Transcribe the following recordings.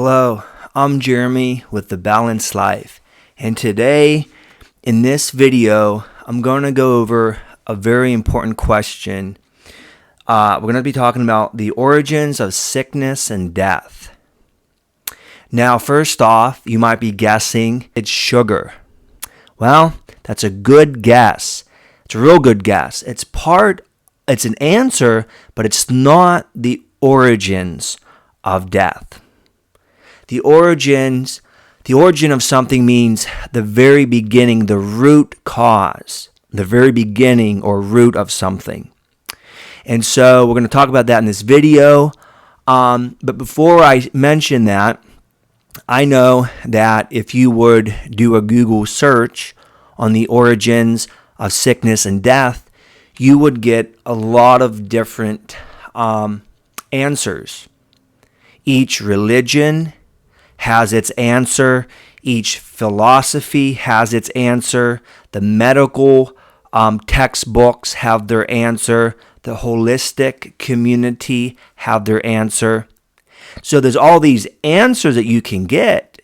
Hello, I'm Jeremy with The Balanced Life, and today in this video I'm going to go over a very important question. We're going to be talking about the origins of sickness and death. Now, first off, you might be guessing it's sugar. Well, that's a good guess. It's a real good guess. It's an answer, but it's not the origins of death. The origin of something means the very beginning, the root cause, the very beginning or root of something. And so we're going to talk about that in this video. But before I mention that, I know that if you would do a Google search on the origins of sickness and death, you would get a lot of different answers. Each religion has its answer. Each philosophy has its answer. The medical textbooks have their answer. The holistic community have their answer. So there's all these answers that you can get.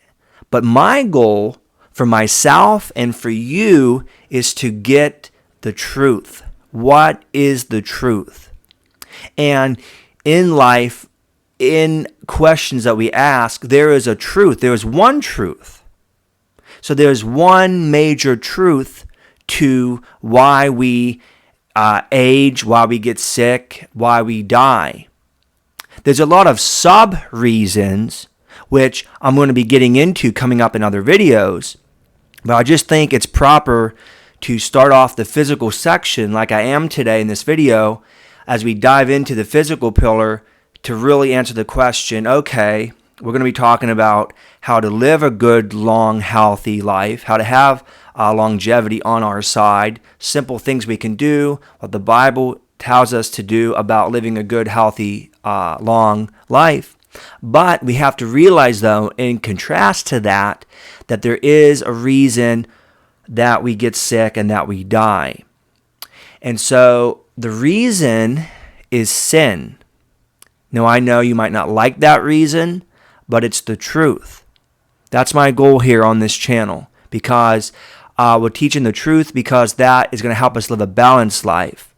But my goal for myself and for you is to get the truth. What is the truth? And in life, in questions that we ask, there is a truth. There is one truth. So there's one major truth to why we age, why we get sick, why we die. There's a lot of sub-reasons, which I'm going to be getting into coming up in other videos. But I just think it's proper to start off the physical section like I am today in this video as we dive into the physical pillar to really answer the question, okay, we're going to be talking about how to live a good, long, healthy life, how to have longevity on our side, simple things we can do, what the Bible tells us to do about living a good, healthy, long life. But we have to realize, though, in contrast to that there is a reason that we get sick and that we die. And so the reason is sin. Now, I know you might not like that reason, but it's the truth. That's my goal here on this channel, because we're teaching the truth, because that is going to help us live a balanced life.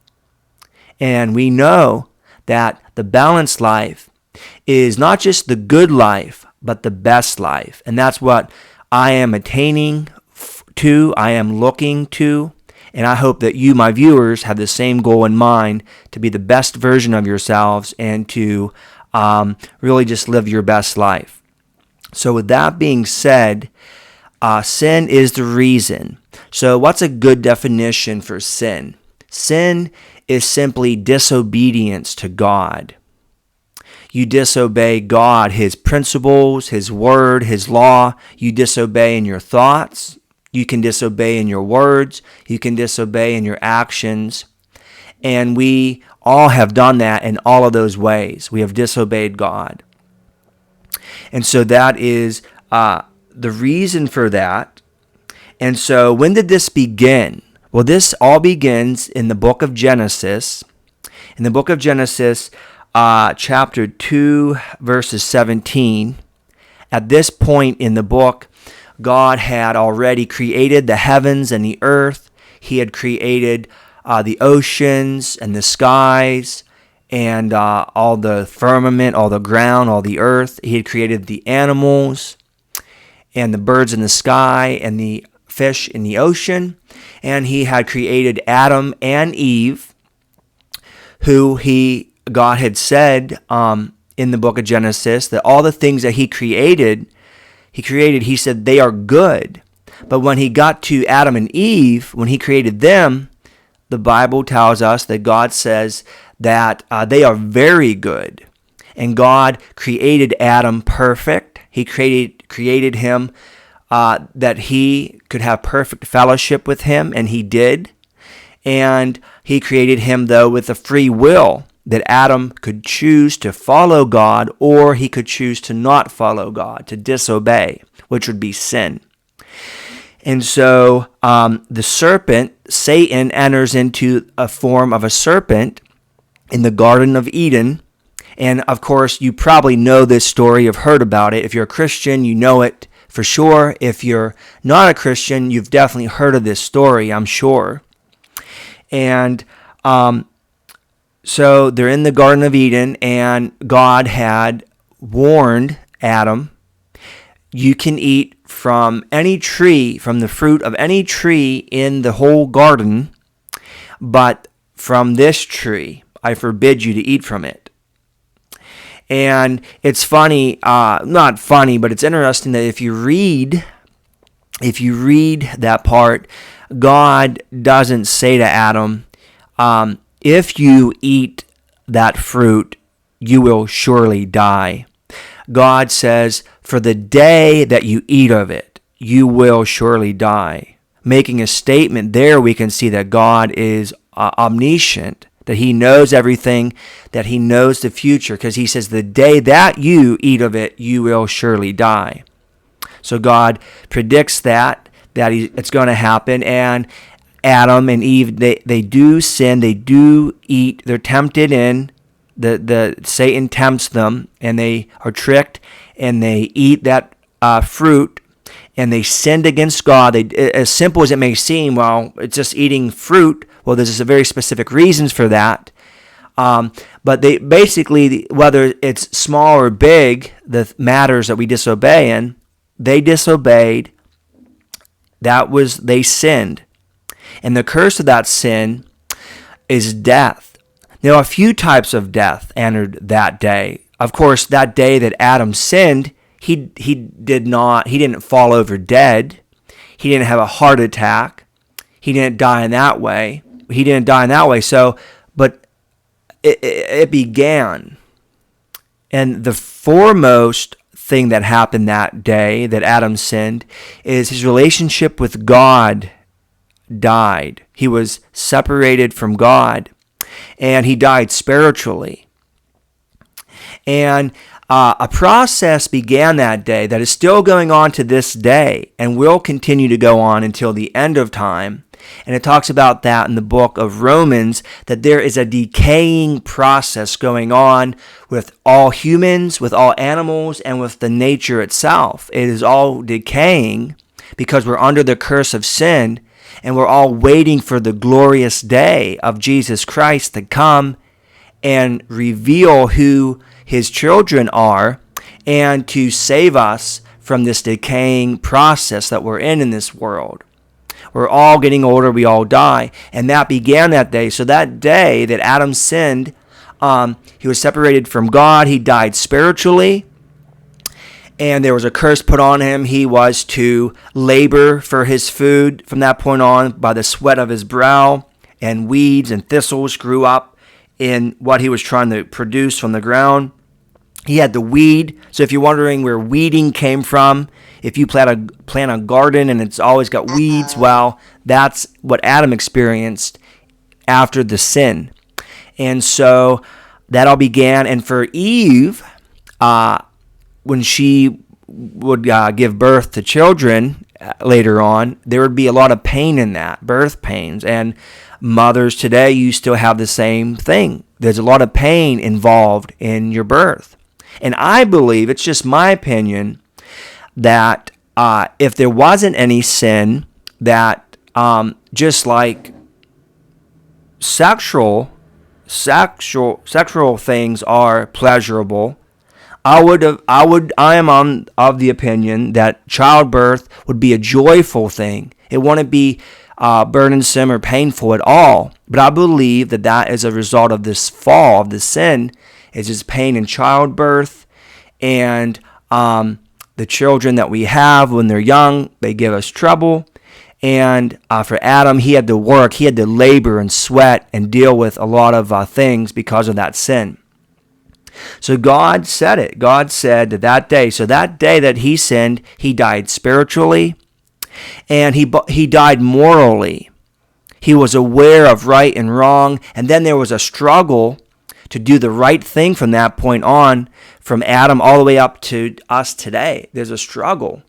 And we know that the balanced life is not just the good life, but the best life. And that's what I am attaining to, I am looking to. And I hope that you, my viewers, have the same goal in mind, to be the best version of yourselves and to really just live your best life. So with that being said, sin is the reason. So what's a good definition for sin? Sin is simply disobedience to God. You disobey God, His principles, His word, His law. You disobey in your thoughts. You can disobey in your words. You can disobey in your actions. And we all have done that in all of those ways. We have disobeyed God. And so that is the reason for that. And so when did this begin? Well, this all begins in the book of Genesis. In the book of Genesis, chapter 2, verses 17. At this point in the book, God had already created the heavens and the earth. He had created the oceans and the skies and all the firmament, all the ground, all the earth. He had created the animals and the birds in the sky and the fish in the ocean. And He had created Adam and Eve, who God had said in the book of Genesis that all the things that He created, He said they are good. But when He got to Adam and Eve, when He created them, the Bible tells us that God says that they are very good. And God created Adam perfect. He created him that he could have perfect fellowship with Him, and He did. And He created him, though, with a free will, that Adam could choose to follow God, or he could choose to not follow God, to disobey, which would be sin. And so the serpent, Satan, enters into a form of a serpent in the Garden of Eden, And of course, you probably know this story, you've heard about it. If you're a Christian, you know it for sure. If you're not a Christian, you've definitely heard of this story, I'm sure. And so they're in the Garden of Eden, and God had warned Adam, you can eat from any tree, from the fruit of any tree in the whole garden, but from this tree, I forbid you to eat from it. And it's funny, not funny, but it's interesting that if you read that part, God doesn't say to Adam, if you eat that fruit, you will surely die. God says, for the day that you eat of it, you will surely die. Making a statement there, we can see that God is omniscient, that he knows everything, that he knows the future, because he says, the day that you eat of it, you will surely die. So God predicts that it's going to happen, and Adam and Eve, they do sin, they do eat, they're tempted in, the Satan tempts them, and they are tricked, and they eat that fruit, and they sinned against God. As simple as it may seem, well, it's just eating fruit. Well, there's a very specific reasons for that. But they basically, whether it's small or big, the matters that we disobey in, they disobeyed. They sinned. And the curse of that sin is death. Now, a few types of death entered that day. Of course, that day that Adam sinned, he didn't fall over dead. He didn't have a heart attack. He didn't die in that way. So, but it began. And the foremost thing that happened that day that Adam sinned is his relationship with God died. He was separated from God, and he died spiritually. And a process began that day that is still going on to this day and will continue to go on until the end of time. And it talks about that in the book of Romans, that there is a decaying process going on with all humans, with all animals, and with the nature itself. It is all decaying because we're under the curse of sin, and we're all waiting for the glorious day of Jesus Christ to come and reveal who his children are and to save us from this decaying process that we're in this world. We're all getting older, we all die, and that began that day. So that day that Adam sinned, he was separated from God, he died spiritually, and there was a curse put on him. He was to labor for his food from that point on by the sweat of his brow, and weeds and thistles grew up in what he was trying to produce from the ground. He had the weed. So if you're wondering where weeding came from, if you plant a garden and it's always got weeds, well, that's what Adam experienced after the sin. And so that all began. And for Eve, when she would give birth to children later on, there would be a lot of pain in that, birth pains. And mothers today, you still have the same thing. There's a lot of pain involved in your birth. And I believe, it's just my opinion, that if there wasn't any sin, that just like sexual things are pleasurable, I am of the opinion that childbirth would be a joyful thing. It wouldn't be burdensome or painful at all. But I believe that is a result of this fall, of the sin, is just pain in childbirth, and the children that we have when they're young, they give us trouble. And for Adam, he had to work, he had to labor and sweat and deal with a lot of things because of that sin. So God said it. God said that day. So that day that he sinned, he died spiritually, and he died morally. He was aware of right and wrong, and then there was a struggle to do the right thing from that point on, from Adam all the way up to us today. There's a struggle.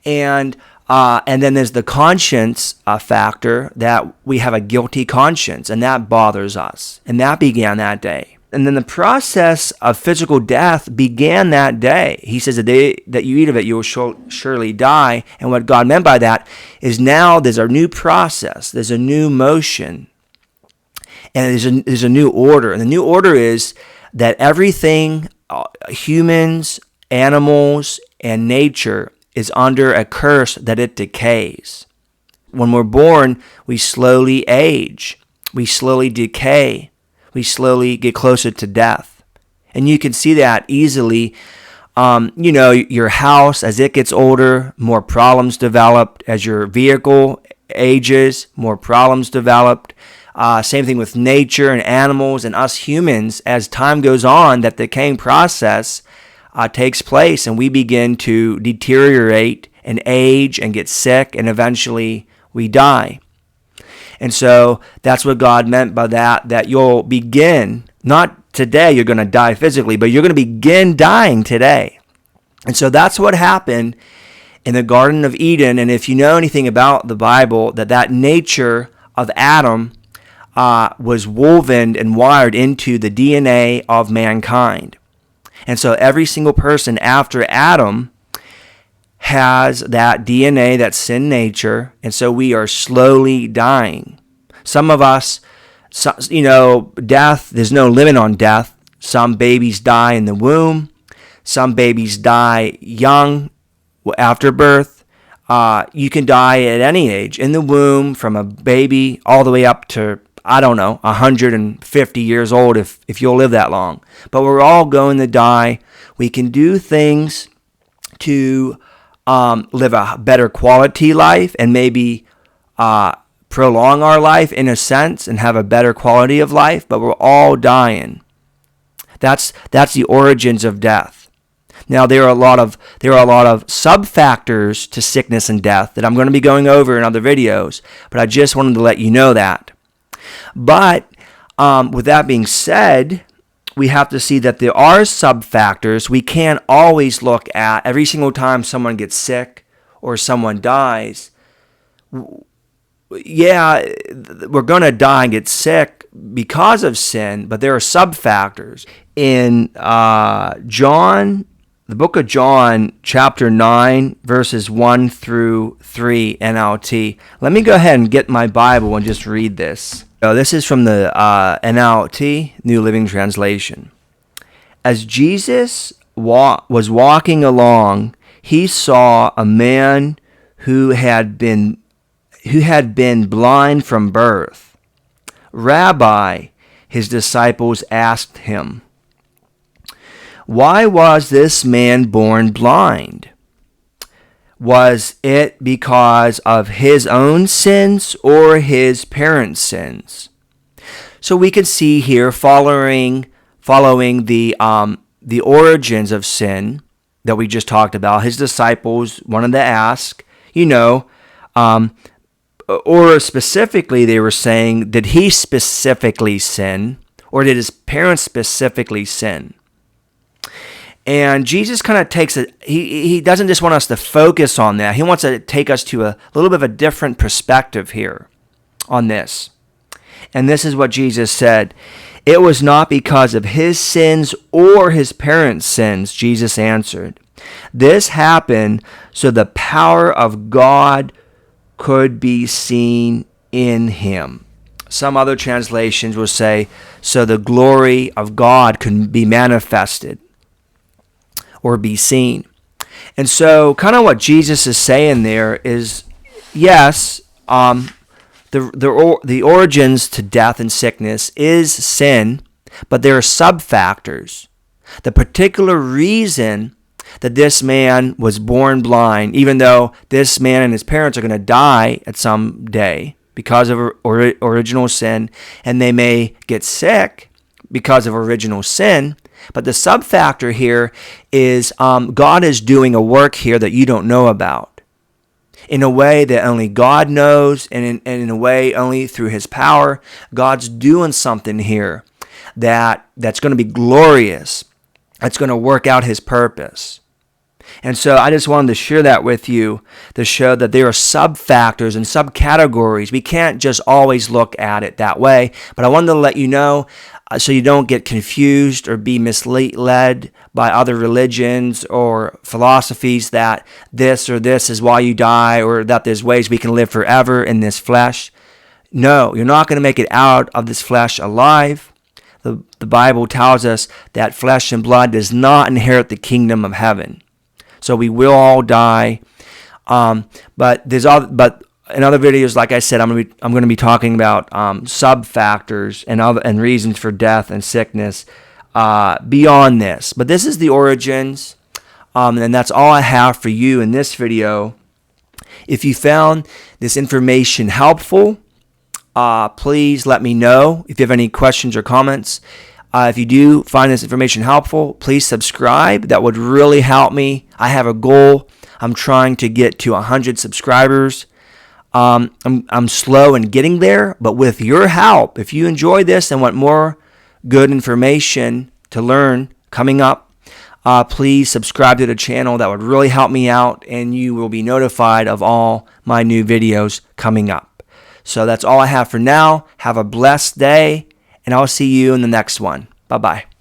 And then there's the conscience factor, that we have a guilty conscience, and that bothers us. And that began that day. And then the process of physical death began that day. He says, the day that you eat of it, you will surely die. And what God meant by that is now there's a new process. There's a new motion. And there's a new order. And the new order is that everything, humans, animals, and nature is under a curse that it decays. When we're born, we slowly age. We slowly decay. We slowly get closer to death. And you can see that easily. Your house, as it gets older, more problems developed. As your vehicle ages, more problems developed. Same thing with nature and animals and us humans. As time goes on, that decaying process takes place, and we begin to deteriorate and age and get sick, and eventually we die. And so that's what God meant by that you'll begin, not today you're going to die physically, but you're going to begin dying today. And so that's what happened in the Garden of Eden. And if you know anything about the Bible, that nature of Adam was woven and wired into the DNA of mankind. And so every single person after Adam has that DNA, that sin nature, and so we are slowly dying. Some of us, death, there's no limit on death. Some babies die in the womb. Some babies die young after birth. You can die at any age, in the womb, from a baby all the way up to, 150 years old if you'll live that long. But we're all going to die. We can do things to live a better quality life and maybe prolong our life in a sense and have a better quality of life, but we're all dying. That's the origins of death. Now there are a lot of sub-factors to sickness and death that I'm going to be going over in other videos, but I just wanted to let you know that. But with that being said, we have to see that there are sub-factors. We can't always look at every single time someone gets sick or someone dies. Yeah, we're going to die and get sick because of sin, but there are sub-factors. In John, the book of John, chapter 9, verses 1 through 3, NLT. Let me go ahead and get my Bible and just read this. This is from the NLT, New Living Translation. As Jesus was walking along, he saw a man who had been blind from birth. Rabbi, his disciples asked him, why was this man born blind? Was it because of his own sins or his parents' sins? So we can see here, following the origins of sin that we just talked about, his disciples wanted to ask, or specifically they were saying, did he specifically sin, or did his parents specifically sin? And Jesus kind of takes it, he doesn't just want us to focus on that. He wants to take us to a little bit of a different perspective here on this. And this is what Jesus said. It was not because of his sins or his parents' sins, Jesus answered. This happened so the power of God could be seen in him. Some other translations will say, so the glory of God could be manifested or be seen. And so kind of what Jesus is saying there is, yes, the origins to death and sickness is sin, but there are sub-factors. The particular reason that this man was born blind, even though this man and his parents are going to die at some day because of original sin, and they may get sick because of original sin, but the sub-factor here is God is doing a work here that you don't know about, in a way that only God knows, and in a way only through his power. God's doing something here that's going to be glorious. That's going to work out his purpose. And so I just wanted to share that with you to show that there are sub-factors and subcategories. We can't just always look at it that way. But I wanted to let you know so you don't get confused or be misled by other religions or philosophies that this or this is why you die, or that there's ways we can live forever in this flesh. No, you're not going to make it out of this flesh alive. The Bible tells us that flesh and blood does not inherit the kingdom of heaven. So we will all die. But in other videos, like I said, I'm going to be talking about sub-factors and reasons for death and sickness beyond this. But this is the origins, and that's all I have for you in this video. If you found this information helpful, please let me know. If you have any questions or comments, if you do find this information helpful, please subscribe. That would really help me. I have a goal. I'm trying to get to 100 subscribers. I'm slow in getting there, but with your help, if you enjoy this and want more good information to learn coming up, please subscribe to the channel. That would really help me out, and you will be notified of all my new videos coming up. So that's all I have for now. Have a blessed day, and I'll see you in the next one. Bye-bye.